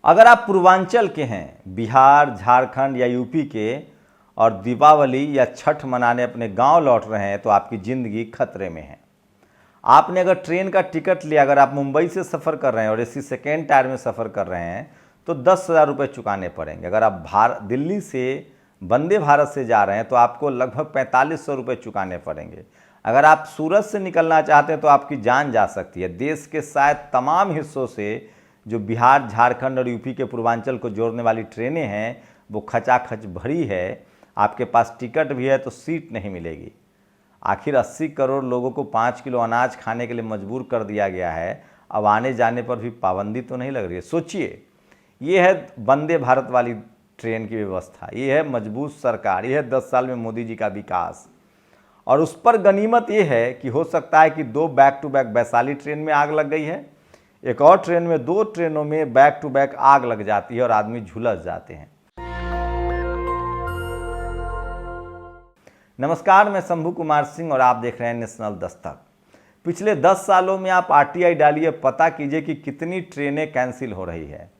अगर आप पूर्वांचल के हैं, बिहार, झारखंड या यूपी के, और दीपावली या छठ मनाने अपने गांव लौट रहे हैं तो आपकी ज़िंदगी खतरे में है। आपने अगर ट्रेन का टिकट लिया, अगर आप मुंबई से सफ़र कर रहे हैं और एसी सेकेंड टायर में सफ़र कर रहे हैं तो 10,000 रुपये चुकाने पड़ेंगे। अगर आप दिल्ली से वंदे भारत से जा रहे हैं तो आपको लगभग 4500 रुपये चुकाने पड़ेंगे। अगर आप सूरत से निकलना चाहते हैं तो आपकी जान जा सकती है। देश के शायद तमाम हिस्सों से जो बिहार, झारखंड और यूपी के पूर्वांचल को जोड़ने वाली ट्रेनें हैं वो खचाखच भरी है। आपके पास टिकट भी है तो सीट नहीं मिलेगी। आखिर 80 करोड़ लोगों को 5 किलो अनाज खाने के लिए मजबूर कर दिया गया है। अब आने जाने पर भी पाबंदी तो नहीं लग रही है। सोचिए, ये है वंदे भारत वाली ट्रेन की व्यवस्था, ये है मजबूत सरकार, ये है 10 साल में मोदी जी का विकास। और उस पर गनीमत ये है कि हो सकता है कि 2 back to back Vaishali train में आग लग गई है, एक और ट्रेन में, 2 ट्रेनों में बैक टू बैक आग लग जाती है और आदमी झुलस जाते हैं। नमस्कार, मैं शंभू कुमार सिंह और आप देख रहे हैं नेशनल दस्तक। पिछले 10 सालों में आप आरटीआई डालिए, पता कीजिए कि कितनी ट्रेनें कैंसिल हो रही है।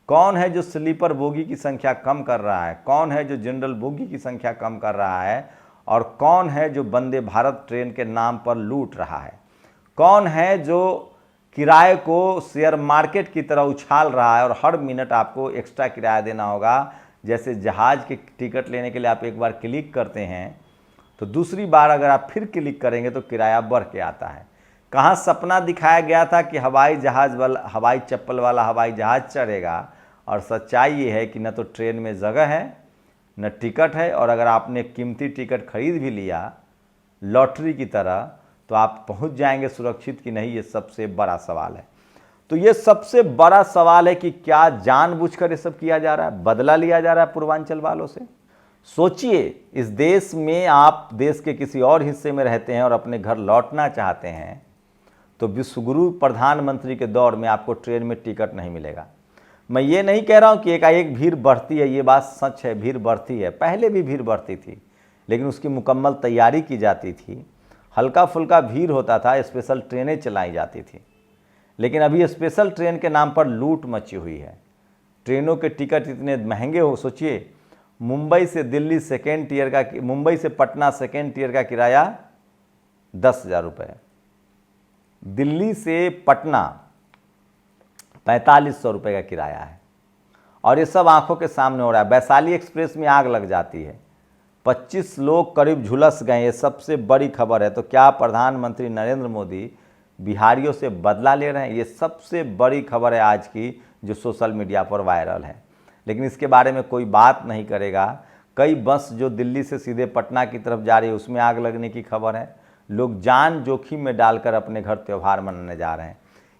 कौन है जो स्लीपर बोगी की संख्या कम कर रहा है, कौन है जो जनरल बोगी की संख्या कम कर रहा है, और कौन है जो वंदे भारत ट्रेन के नाम पर लूट रहा है। कौन है जो किराए को शेयर मार्केट की तरह उछाल रहा है और हर मिनट आपको एक्स्ट्रा किराया देना होगा। जैसे जहाज़ के टिकट लेने के लिए आप एक बार क्लिक करते हैं तो दूसरी बार अगर आप फिर क्लिक करेंगे तो किराया बढ़ के आता है। कहाँ सपना दिखाया गया था कि हवाई चप्पल वाला हवाई जहाज़ चढ़ेगा, और सच्चाई ये है कि न तो ट्रेन में जगह है न टिकट है। और अगर आपने कीमती टिकट खरीद भी लिया लॉटरी की तरह तो आप पहुंच जाएंगे सुरक्षित कि नहीं, ये सबसे बड़ा सवाल है। तो ये सबसे बड़ा सवाल है कि क्या जानबूझकर ये सब किया जा रहा है, बदला लिया जा रहा है पूर्वांचल वालों से। सोचिए, इस देश में आप देश के किसी और हिस्से में रहते हैं और अपने घर लौटना चाहते हैं तो विश्वगुरु प्रधानमंत्री के दौर में आपको ट्रेन में टिकट नहीं मिलेगा। मैं ये नहीं कह रहा हूँ कि एकाएक भीड़ बढ़ती है, ये बात सच है, भीड़ बढ़ती है, पहले भी भीड़ बढ़ती थी लेकिन उसकी मुकम्मल तैयारी की जाती थी। हल्का फुल्का भीड़ होता था, स्पेशल ट्रेनें चलाई जाती थी। लेकिन अभी स्पेशल ट्रेन के नाम पर लूट मची हुई है। ट्रेनों के टिकट इतने महंगे हो, सोचिए मुंबई से दिल्ली सेकेंड टियर का, मुंबई से पटना सेकेंड टियर का किराया 10,000 रुपये, दिल्ली से पटना 4500 रुपये का किराया है। और ये सब आंखों के सामने हो रहा है। वैशाली एक्सप्रेस में आग लग जाती है, 25 लोग करीब झुलस गए, ये सबसे बड़ी खबर है। तो क्या प्रधानमंत्री नरेंद्र मोदी बिहारियों से बदला ले रहे हैं? ये सबसे बड़ी खबर है आज की जो सोशल मीडिया पर वायरल है, लेकिन इसके बारे में कोई बात नहीं करेगा। कई बस जो दिल्ली से सीधे पटना की तरफ जा रही है उसमें आग लगने की खबर है। लोग जान जोखिम में डालकर अपने घर त्यौहार मनाने जा रहे हैं।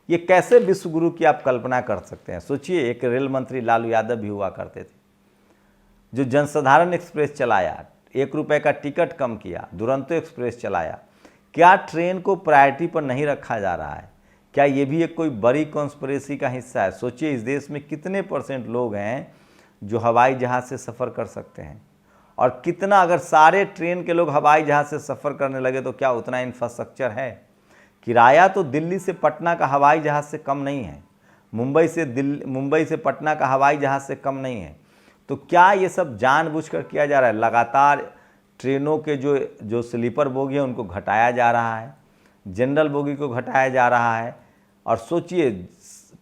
ये कैसे विश्वगुरु की आप कल्पना कर सकते हैं? सोचिए, एक रेल मंत्री लालू यादव भी हुआ करते थे जो जनसाधारण एक्सप्रेस चलाया, 1 रुपये का टिकट कम किया, दुरंतो एक्सप्रेस चलाया। क्या ट्रेन को प्रायोरिटी पर नहीं रखा जा रहा है? क्या ये भी एक कोई बड़ी कॉन्स्पिरेसी का हिस्सा है? सोचिए, इस देश में कितने % लोग हैं जो हवाई जहाज़ से सफ़र कर सकते हैं, और कितना, अगर सारे ट्रेन के लोग हवाई जहाज़ से सफ़र करने लगे तो क्या उतना इंफ्रास्ट्रक्चर है? किराया तो दिल्ली से पटना का हवाई जहाज़ से कम नहीं है, मुंबई से पटना का हवाई जहाज़ से कम नहीं है। तो क्या ये सब जानबूझकर किया जा रहा है? लगातार ट्रेनों के जो स्लीपर बोगी है उनको घटाया जा रहा है, जनरल बोगी को घटाया जा रहा है। और सोचिए,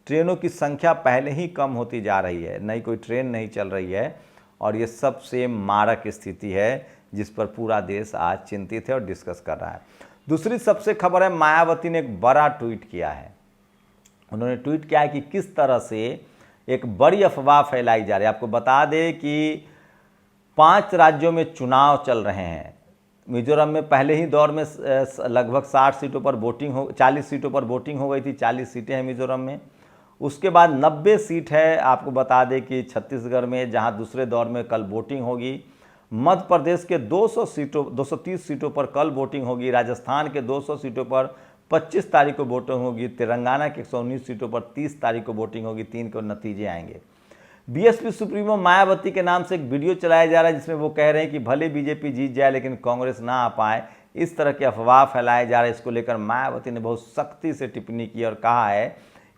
ट्रेनों की संख्या पहले ही कम होती जा रही है, नई कोई ट्रेन नहीं चल रही है, और ये सबसे मारक स्थिति है जिस पर पूरा देश आज चिंतित है और डिस्कस कर रहा है। दूसरी सबसे खबर है, मायावती ने एक बड़ा ट्वीट किया है। उन्होंने ट्वीट किया है कि किस तरह से एक बड़ी अफवाह फैलाई जा रही है। आपको बता दें कि 5 राज्यों में चुनाव चल रहे हैं। मिजोरम में पहले ही दौर में लगभग 60 सीटों पर वोटिंग 40 सीटों पर वोटिंग हो गई थी, 40 सीटें हैं मिजोरम में। उसके बाद 90 सीट है, आपको बता दें कि छत्तीसगढ़ में, जहां दूसरे दौर में कल वोटिंग होगी। मध्य प्रदेश के 230 सीटों पर कल वोटिंग होगी। राजस्थान के 200 सीटों पर 25 तारीख को वोटिंग होगी। तेलंगाना के 119 सीटों पर 30 तारीख को वोटिंग होगी। 3 को नतीजे आएंगे। बीएसपी सुप्रीमो मायावती के नाम से एक वीडियो चलाया जा रहा है जिसमें वो कह रहे हैं कि भले बीजेपी जीत जाए लेकिन कांग्रेस ना आ पाए। इस तरह के अफवाह फैलाए जा रहे हैं। इसको लेकर मायावती ने बहुत सख्ती से टिप्पणी की और कहा है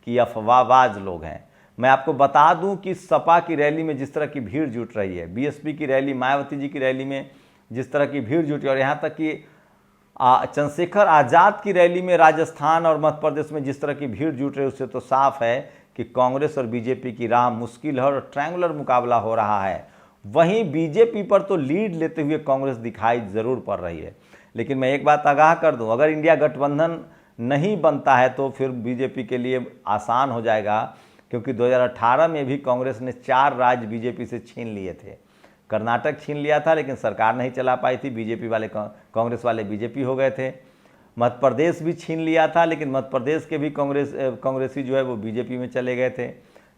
कि अफवाहबाज लोग हैं। मैं आपको बता दूं कि सपा की रैली में जिस तरह की भीड़ जुट रही है, बीएसपी की रैली, मायावती जी की रैली में जिस तरह की भीड़ जुटी, और यहाँ तक कि चंद्रशेखर आज़ाद की रैली में राजस्थान और मध्य प्रदेश में जिस तरह की भीड़ जुट रही है, उससे तो साफ है कि कांग्रेस और बीजेपी की राह मुश्किल है और ट्रायंगुलर मुकाबला हो रहा है। वहीं बीजेपी पर तो लीड लेते हुए कांग्रेस दिखाई जरूर पड़ रही है। लेकिन मैं एक बात आगाह कर दूं, अगर इंडिया गठबंधन नहीं बनता है तो फिर बीजेपी के लिए आसान हो जाएगा, क्योंकि 2018 में भी कांग्रेस ने 4 राज्य बीजेपी से छीन लिए थे। कर्नाटक छीन लिया था लेकिन सरकार नहीं चला पाई थी, बीजेपी वाले, कांग्रेस वाले बीजेपी हो गए थे। मध्य प्रदेश भी छीन लिया था लेकिन मध्य प्रदेश के भी कांग्रेसी जो है वो बीजेपी में चले गए थे।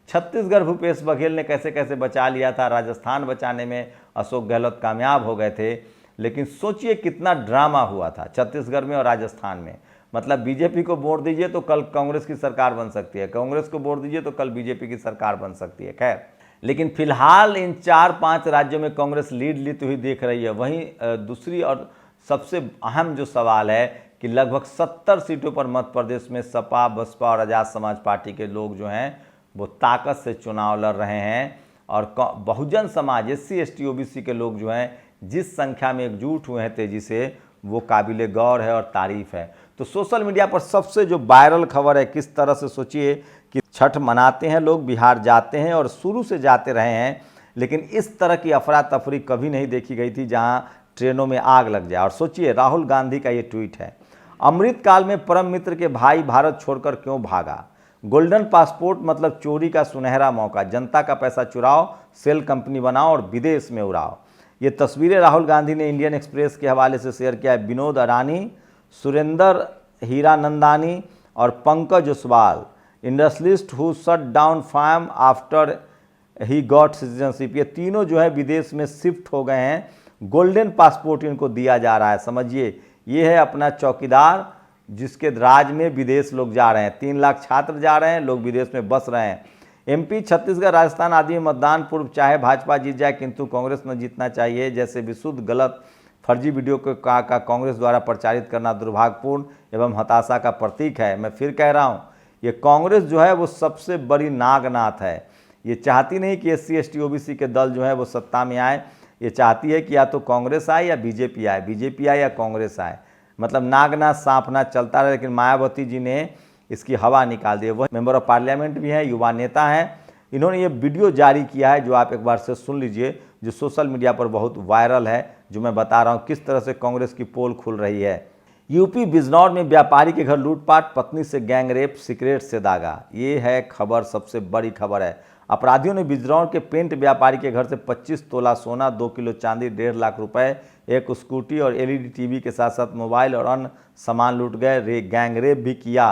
छत्तीसगढ़ भूपेश बघेल ने कैसे कैसे बचा लिया था, राजस्थान बचाने में अशोक गहलोत कामयाब हो गए थे। लेकिन सोचिए कितना ड्रामा हुआ था छत्तीसगढ़ में और राजस्थान में। मतलब बीजेपी को वोट दीजिए तो कल कांग्रेस की सरकार बन सकती है, कांग्रेस को वोट दीजिए तो कल बीजेपी की सरकार बन सकती है। खैर, लेकिन फिलहाल इन 4-5 राज्यों में कांग्रेस लीड लेती हुई देख रही है। वहीं दूसरी और सबसे अहम जो सवाल है कि लगभग 70 सीटों पर मध्य प्रदेश में सपा, बसपा और आज़ाद समाज पार्टी के लोग जो हैं वो ताकत से चुनाव लड़ रहे हैं, और Bahujan Samaj, SC ST OBC के लोग जो हैं जिस संख्या में एकजुट हुए हैं तेजी से, वो काबिले गौर है और तारीफ है। तो सोशल मीडिया पर सबसे जो वायरल खबर है, किस तरह से, सोचिए कि छठ मनाते हैं लोग, बिहार जाते हैं और शुरू से जाते रहे हैं, लेकिन इस तरह की अफरा तफरी कभी नहीं देखी गई थी जहां ट्रेनों में आग लग जाए। और सोचिए राहुल गांधी का ये ट्वीट है, अमृत काल में परम मित्र के भाई भारत छोड़कर क्यों भागा, गोल्डन पासपोर्ट मतलब चोरी का सुनहरा मौका, जनता का पैसा चुराओ, सेल कंपनी बनाओ और विदेश में उड़ाओ। ये तस्वीरें राहुल गांधी ने इंडियन एक्सप्रेस के हवाले से शेयर किया है। विनोद अडानी, सुरेंद्र हीरानंदानी और Pankaj Oswal, industrialist who shut down farm after he got citizenship, ये तीनों जो है विदेश में शिफ्ट हो गए हैं। गोल्डन पासपोर्ट इनको दिया जा रहा है। समझिए, ये है अपना चौकीदार जिसके राज में विदेश लोग जा रहे हैं। 3 लाख छात्र जा रहे हैं, लोग विदेश में बस रहे हैं। MP, छत्तीसगढ़, राजस्थान आदि में मतदान पूर्व चाहे भाजपा जीत जाए किंतु कांग्रेस न जीतना चाहिए जैसे विशुद्ध गलत फर्जी वीडियो का कांग्रेस द्वारा प्रचारित करना दुर्भाग्यपूर्ण एवं हताशा का प्रतीक है। मैं फिर कह रहा हूँ, ये कांग्रेस जो है वो सबसे बड़ी नागनाथ है। ये चाहती नहीं कि SC ST OBC के दल जो है वो सत्ता में आए, ये चाहती है कि या तो कांग्रेस आए या बीजेपी आए, बीजेपी आए या कांग्रेस आए। मतलब नागनाथ सांपनाथ चलता रहे। लेकिन मायावती जी ने इसकी हवा निकाल दी। वह मेंबर ऑफ पार्लियामेंट भी हैं, युवा नेता हैं। इन्होंने ये वीडियो जारी किया है जो आप एक बार से सुन लीजिए, जो सोशल मीडिया पर बहुत वायरल है, जो मैं बता रहा हूँ किस तरह से कांग्रेस की पोल खुल रही है। यूपी बिजनौर में व्यापारी के घर लूटपाट, पत्नी से गैंगरेप, सिगरेट से दागा। ये है खबर, सबसे बड़ी खबर है। अपराधियों ने बिजनौर के पेंट व्यापारी के घर से 25 तोला सोना, 2 किलो चांदी, 1.5 लाख रुपए, एक स्कूटी और LED TV के साथ साथ मोबाइल और अन्य सामान लूट गए, गैंगरेप भी किया।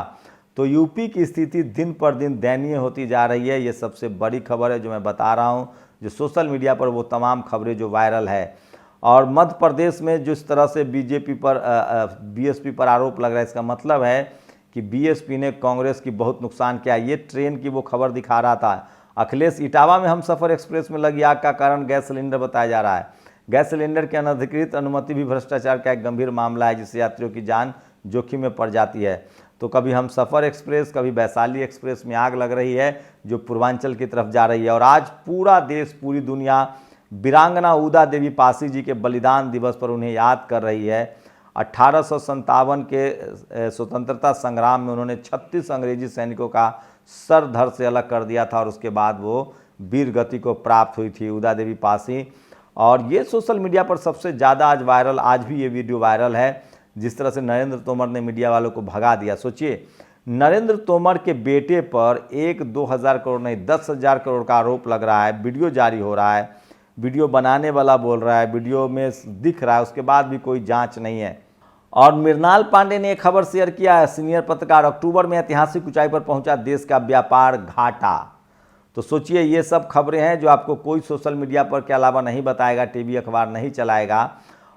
तो यूपी की स्थिति दिन पर दिन दयनीय होती जा रही है। ये सबसे बड़ी खबर है जो मैं बता रहा हूँ, जो सोशल मीडिया पर वो तमाम खबरें जो वायरल है। और मध्य प्रदेश में जिस तरह से बीजेपी पर BSP पर आरोप लग रहा है, इसका मतलब है कि BSP ने कांग्रेस की बहुत नुकसान किया। ये ट्रेन की वो खबर दिखा रहा था। अखिलेश, इटावा में हमसफर एक्सप्रेस में लगी आग का कारण गैस सिलेंडर बताया जा रहा है। गैस सिलेंडर की अनधिकृत अनुमति भी भ्रष्टाचार का एक गंभीर मामला है जिससे यात्रियों की जान जोखिम में पड़ जाती है। तो कभी हमसफर एक्सप्रेस, कभी वैशाली एक्सप्रेस में आग लग रही है जो पूर्वांचल की तरफ जा रही है। और आज पूरा देश, पूरी दुनिया वीरांगना उदा देवी पासी जी के बलिदान दिवस पर उन्हें याद कर रही है। 1857 के स्वतंत्रता संग्राम में उन्होंने 36 अंग्रेजी सैनिकों का सर धड़ से अलग कर दिया था और उसके बाद वो वीर गति को प्राप्त हुई थी, उदा देवी पासी। और ये सोशल मीडिया पर सबसे ज़्यादा आज वायरल, आज भी ये वीडियो वायरल है जिस तरह से नरेंद्र तोमर ने मीडिया वालों को भगा दिया। सोचिए, नरेंद्र तोमर के बेटे पर 1-2 हज़ार करोड़ नहीं 10,000 करोड़ का आरोप लग रहा है। वीडियो जारी हो रहा है, वीडियो बनाने वाला बोल रहा है, वीडियो में दिख रहा है, उसके बाद भी कोई जांच नहीं है। और मृणाल पांडे ने एक खबर शेयर किया है, सीनियर पत्रकार, अक्टूबर में ऐतिहासिक ऊंचाई पर पहुंचा देश का व्यापार घाटा। तो सोचिए, ये सब खबरें हैं जो आपको कोई सोशल मीडिया पर के अलावा नहीं बताएगा, टीवी अखबार नहीं चलाएगा।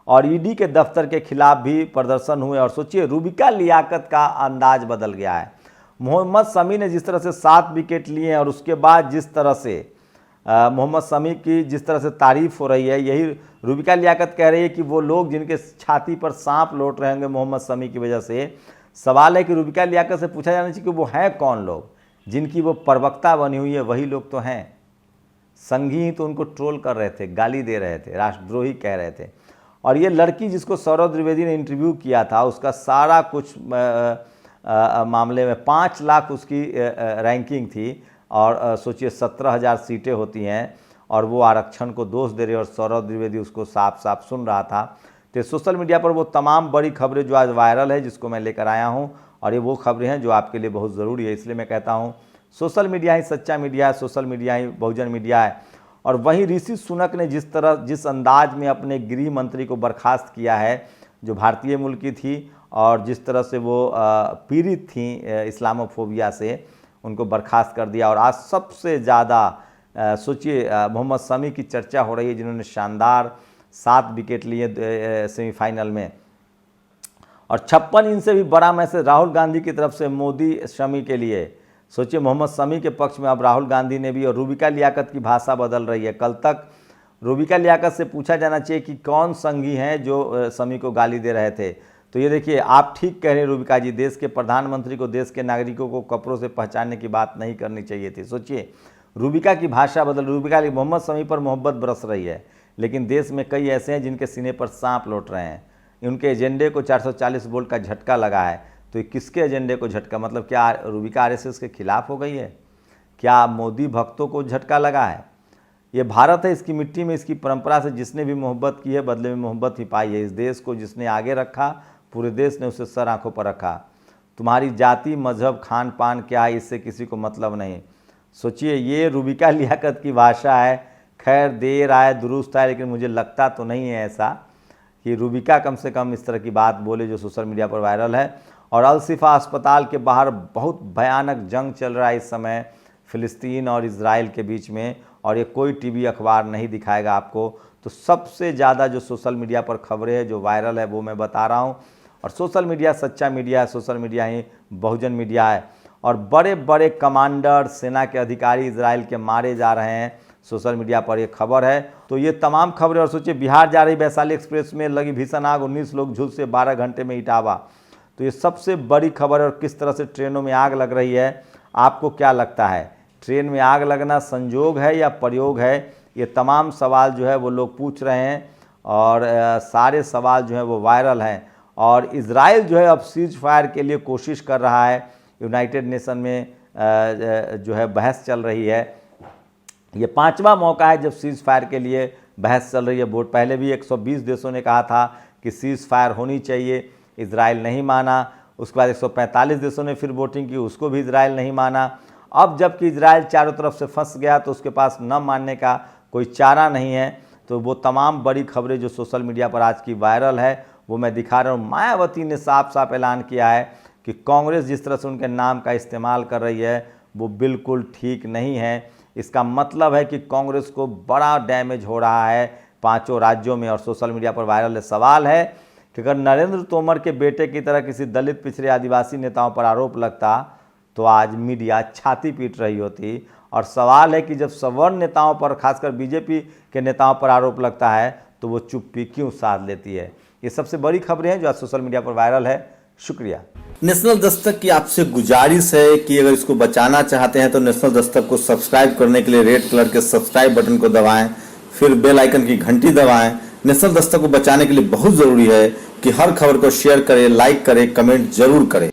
और ईडी के दफ्तर के खिलाफ भी प्रदर्शन हुए। और सोचिए, रूबिका लियाकत का अंदाज बदल गया है। मोहम्मद शमी ने जिस तरह से 7 विकेट लिए हैं और उसके बाद जिस तरह से मोहम्मद शमी की जिस तरह से तारीफ हो रही है, यही रूबिका लियाकत कह रही है कि वो लोग जिनके छाती पर सांप लौट रहे होंगे मोहम्मद शमी की वजह से। सवाल है कि रूबिका लियाकत से पूछा जाना चाहिए कि वो हैं कौन लोग, जिनकी वो प्रवक्ता बनी हुई है वही लोग तो हैं। संघी तो उनको ट्रोल कर रहे थे, गाली दे रहे थे, राष्ट्रद्रोही कह रहे थे। और ये लड़की जिसको सौरभ द्विवेदी ने इंटरव्यू किया था, उसका सारा कुछ मामले में 5 लाख उसकी रैंकिंग थी। और सोचिए 17,000 सीटें होती हैं और वो आरक्षण को दोष दे रहे और सौरभ द्विवेदी उसको साफ साफ सुन रहा था। तो सोशल मीडिया पर वो तमाम बड़ी खबरें जो आज वायरल है, जिसको मैं लेकर आया हूँ, और ये वो खबरें हैं जो आपके लिए बहुत ज़रूरी है। इसलिए मैं कहता हूँ सोशल मीडिया ही सच्चा मीडिया है, सोशल मीडिया ही बहुजन मीडिया है। और वहीं ऋषि सुनक ने जिस अंदाज में अपने गृह मंत्री को बर्खास्त किया है, जो भारतीय मूल की थी, और जिस तरह से वो पीड़ित थी इस्लामोफोबिया से, उनको बर्खास्त कर दिया। और आज सबसे ज़्यादा सोचिए मोहम्मद शमी की चर्चा हो रही है, जिन्होंने शानदार 7 विकेट लिए सेमीफाइनल में। और 56 इंच से भी बड़ा मैसेज राहुल गांधी की तरफ से मोदी शमी के लिए। सोचिए मोहम्मद शमी के पक्ष में अब राहुल गांधी ने भी। और रूबिका लियाकत की भाषा बदल रही है। कल तक रूबिका लियाकत से पूछा जाना चाहिए कि कौन संघी हैं जो शमी को गाली दे रहे थे। तो ये देखिए, आप ठीक कह रहे हैं रूबिका जी, देश के प्रधानमंत्री को देश के नागरिकों को कपड़ों से पहचानने की बात नहीं करनी चाहिए थी। सोचिए रूबिका की भाषा बदल, रूबिका मोहम्मद शमी पर मोहब्बत बरस रही है, लेकिन देश में कई ऐसे हैं जिनके सीने पर सांप लौट रहे हैं। उनके एजेंडे को 440 वोल्ट का झटका लगा है। तो ये किसके एजेंडे को झटका, मतलब क्या रूबिका आरएसएस के खिलाफ हो गई है? क्या मोदी भक्तों को झटका लगा है? ये भारत है, इसकी मिट्टी में, इसकी परंपरा से जिसने भी मोहब्बत की है, बदले में मोहब्बत ही पाई है। इस देश को जिसने आगे रखा, पूरे देश ने उसे सर आंखों पर रखा। तुम्हारी जाति, मजहब, खान पान क्या है, इससे किसी को मतलब नहीं। सोचिए ये रूबिका लियाकत की भाषा है। खैर देर आए दुरुस्त आए, लेकिन मुझे लगता तो नहीं है ऐसा कि रूबिका कम से कम इस तरह की बात बोले जो सोशल मीडिया पर वायरल है। और अल शिफा अस्पताल के बाहर बहुत भयानक जंग चल रहा है इस समय फ़िलिस्तीन और इजराइल के बीच में, और ये कोई टीवी अखबार नहीं दिखाएगा आपको। तो सबसे ज़्यादा जो सोशल मीडिया पर खबरें हैं जो वायरल है वो मैं बता रहा हूँ। और सोशल मीडिया सच्चा मीडिया है, सोशल मीडिया ही बहुजन मीडिया है। और बड़े बड़े कमांडर, सेना के अधिकारी इजराइल के मारे जा रहे हैं, सोशल मीडिया पर ये खबर है। तो ये तमाम खबरें। और सोचिए बिहार जा रही वैशाली एक्सप्रेस में लगी भीषण आग, 19 लोग झुलसे से 12 घंटे में इटावा। तो ये सबसे बड़ी खबर है। और किस तरह से ट्रेनों में आग लग रही है, आपको क्या लगता है? ट्रेन में आग लगना संजोग है या प्रयोग है? ये तमाम सवाल जो है वो लोग पूछ रहे हैं, और सारे सवाल जो है वो वायरल हैं। और इजराइल जो है अब सीज फायर के लिए कोशिश कर रहा है। यूनाइटेड नेशन में जो है बहस चल रही है। ये 5वां मौका है जब सीज फायर के लिए बहस चल रही है। वोट पहले भी 120 देशों ने कहा था कि सीज फायर होनी चाहिए, इजराइल नहीं माना। उसके बाद 145 देशों ने फिर वोटिंग की, उसको भी इजराइल नहीं माना। अब जबकि इजराइल चारों तरफ से फंस गया तो उसके पास न मानने का कोई चारा नहीं है। तो वो तमाम बड़ी खबरें जो सोशल मीडिया पर आज की वायरल है वो मैं दिखा रहा हूँ। मायावती ने साफ साफ ऐलान किया है कि कांग्रेस जिस तरह से उनके नाम का इस्तेमाल कर रही है वो बिल्कुल ठीक नहीं है। इसका मतलब है कि कांग्रेस को बड़ा डैमेज हो रहा है 5 राज्यों में। और सोशल मीडिया पर वायरल सवाल है कि अगर नरेंद्र तोमर के बेटे की तरह किसी दलित, पिछड़े, आदिवासी नेताओं पर आरोप लगता तो आज मीडिया छाती पीट रही होती। और सवाल है कि जब सवर्ण नेताओं पर, खासकर बीजेपी के नेताओं पर आरोप लगता है तो वो चुप्पी क्यों साध लेती है? ये सबसे बड़ी खबरें हैं जो आज सोशल मीडिया पर वायरल है। शुक्रिया। नेशनल दस्तक की आपसे गुजारिश है कि अगर इसको बचाना चाहते हैं तो नेशनल दस्तक को सब्सक्राइब करने के लिए रेड कलर के सब्सक्राइब बटन को दबाएं, फिर बेल आइकन की घंटी दबाएं। नेशनल दस्तक को बचाने के लिए बहुत जरूरी है कि हर खबर को शेयर करें, लाइक करें, कमेंट जरूर करें।